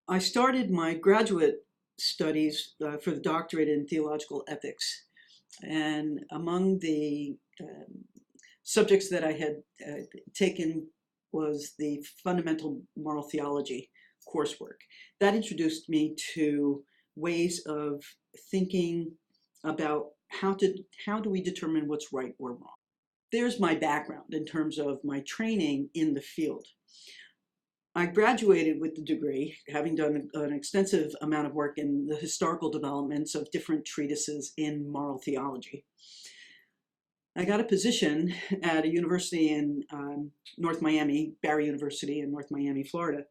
I started my graduate studies for the doctorate in theological ethics. And among the subjects that I had taken was the fundamental moral theology coursework. That introduced me to ways of thinking about how do we determine what's right or wrong. There's my background in terms of my training in the field. I graduated with the degree, having done an extensive amount of work in the historical developments of different treatises in moral theology. I got a position at a university in North Miami, Barry University in North Miami, Florida.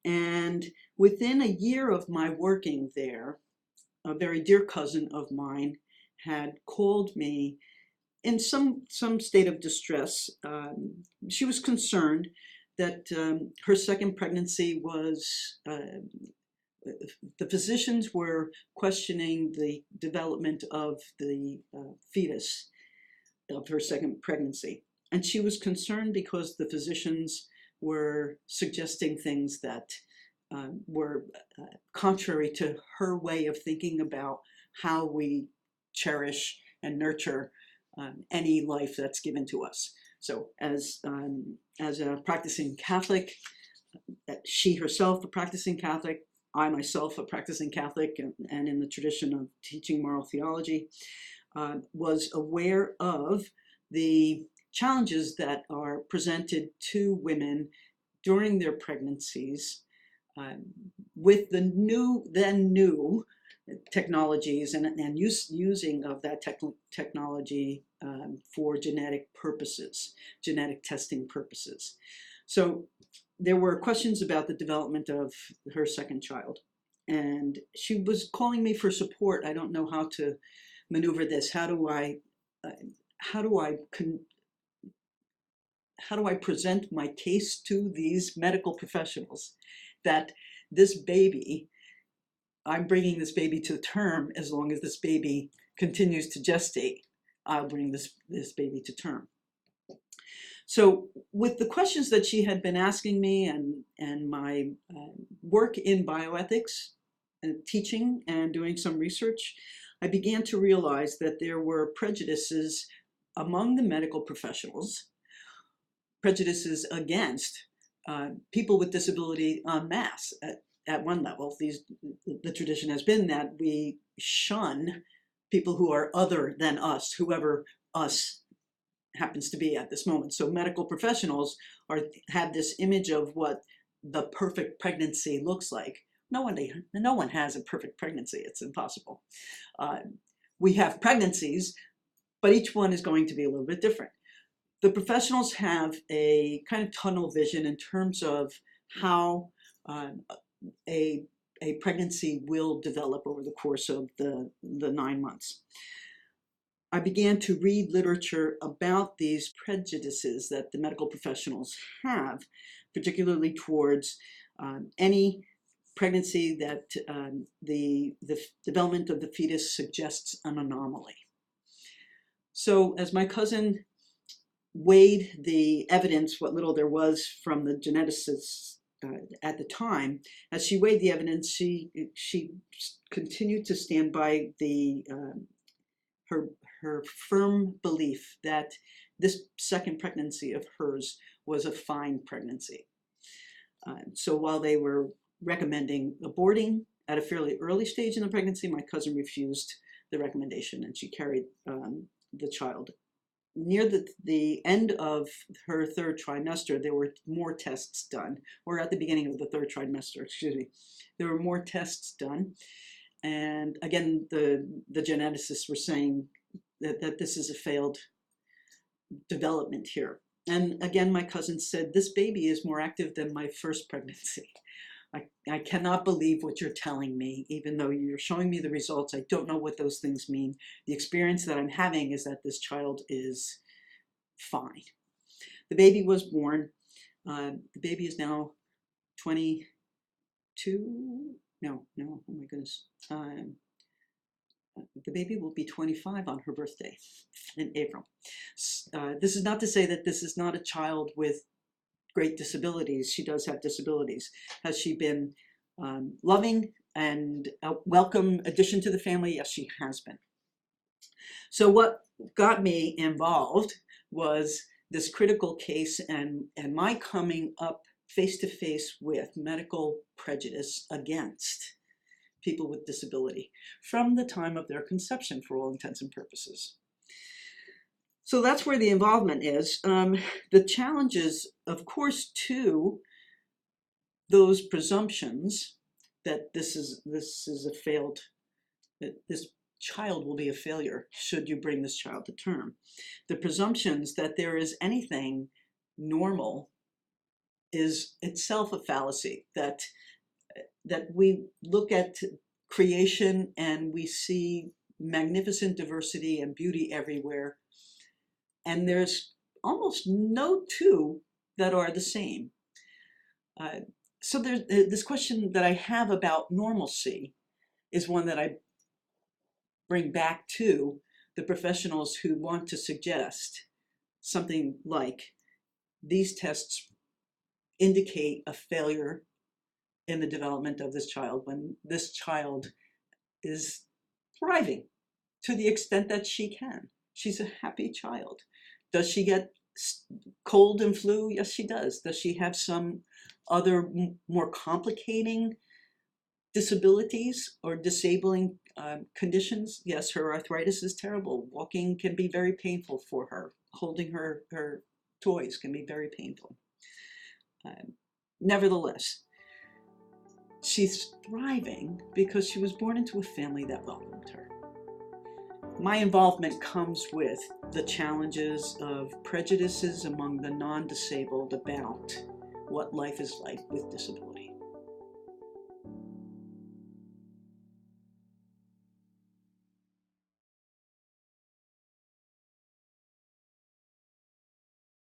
And within a year of my working there, a very dear cousin of mine had called me in some state of distress. She was concerned that her second pregnancy was, the physicians were questioning the development of the fetus of her second pregnancy. And she was concerned because the physicians were suggesting things that were contrary to her way of thinking about how we cherish and nurture any life that's given to us. So as a practicing Catholic, she herself a practicing Catholic, I myself a practicing Catholic, and in the tradition of teaching moral theology, was aware of the challenges that are presented to women during their pregnancies with the then new technologies and using of that technology for genetic purposes, genetic testing purposes. So there were questions about the development of her second child, and she was calling me for support. I don't know how to maneuver this. How do I present my case to these medical professionals that this baby, I'm bringing this baby to term as long as this baby continues to gestate, I'll bring this baby to term. So with the questions that she had been asking me and my work in bioethics and teaching and doing some research, I began to realize that there were prejudices among the medical professionals, prejudices against people with disability en masse. At one level, the tradition has been that we shun people who are other than us, whoever us happens to be at this moment. So medical professionals have this image of what the perfect pregnancy looks like. No one has a perfect pregnancy. It's impossible. We have pregnancies, but each one is going to be a little bit different. The professionals have a kind of tunnel vision in terms of how a pregnancy will develop over the course of the 9 months. I began to read literature about these prejudices that the medical professionals have, particularly towards any pregnancy that the development of the fetus suggests an anomaly. So as my cousin weighed the evidence, what little there was from the geneticists at the time, as she weighed the evidence, she continued to stand by her firm belief that this second pregnancy of hers was a fine pregnancy. So while they were recommending aborting at a fairly early stage in the pregnancy, my cousin refused the recommendation and she carried the child. Near the end of her third trimester, there were more tests done, or at the beginning of the third trimester, excuse me, there were more tests done. And again, the geneticists were saying that this is a failed development here. And again, my cousin said, this baby is more active than my first pregnancy. I cannot believe what you're telling me, even though you're showing me the results. I don't know what those things mean. The experience that I'm having is that this child is fine. The baby was born. The baby is now 22. No, oh my goodness. The baby will be 25 on her birthday in April. This is not to say that this is not a child with great disabilities. She does have disabilities. Has she been loving and a welcome addition to the family. Yes, she has been. So what got me involved was this critical case and my coming up face to face with medical prejudice against people with disability from the time of their conception, for all intents and purposes. So that's where the involvement is. The challenges, of course, to those presumptions that this is a failed, that this child will be a failure should you bring this child to term. The presumptions that there is anything normal is itself a fallacy, that we look at creation and we see magnificent diversity and beauty everywhere, and there's almost no two that are the same. So there's this question that I have about normalcy is one that I bring back to the professionals who want to suggest something like these tests indicate a failure in the development of this child when this child is thriving to the extent that she can. She's a happy child. Does she get cold and flu? Yes, she does. Does she have some other more complicating disabilities or disabling conditions? Yes, her arthritis is terrible. Walking can be very painful for her. Holding her toys can be very painful. Nevertheless, she's thriving because she was born into a family that welcomed her. My involvement comes with the challenges of prejudices among the non-disabled about what life is like with disability.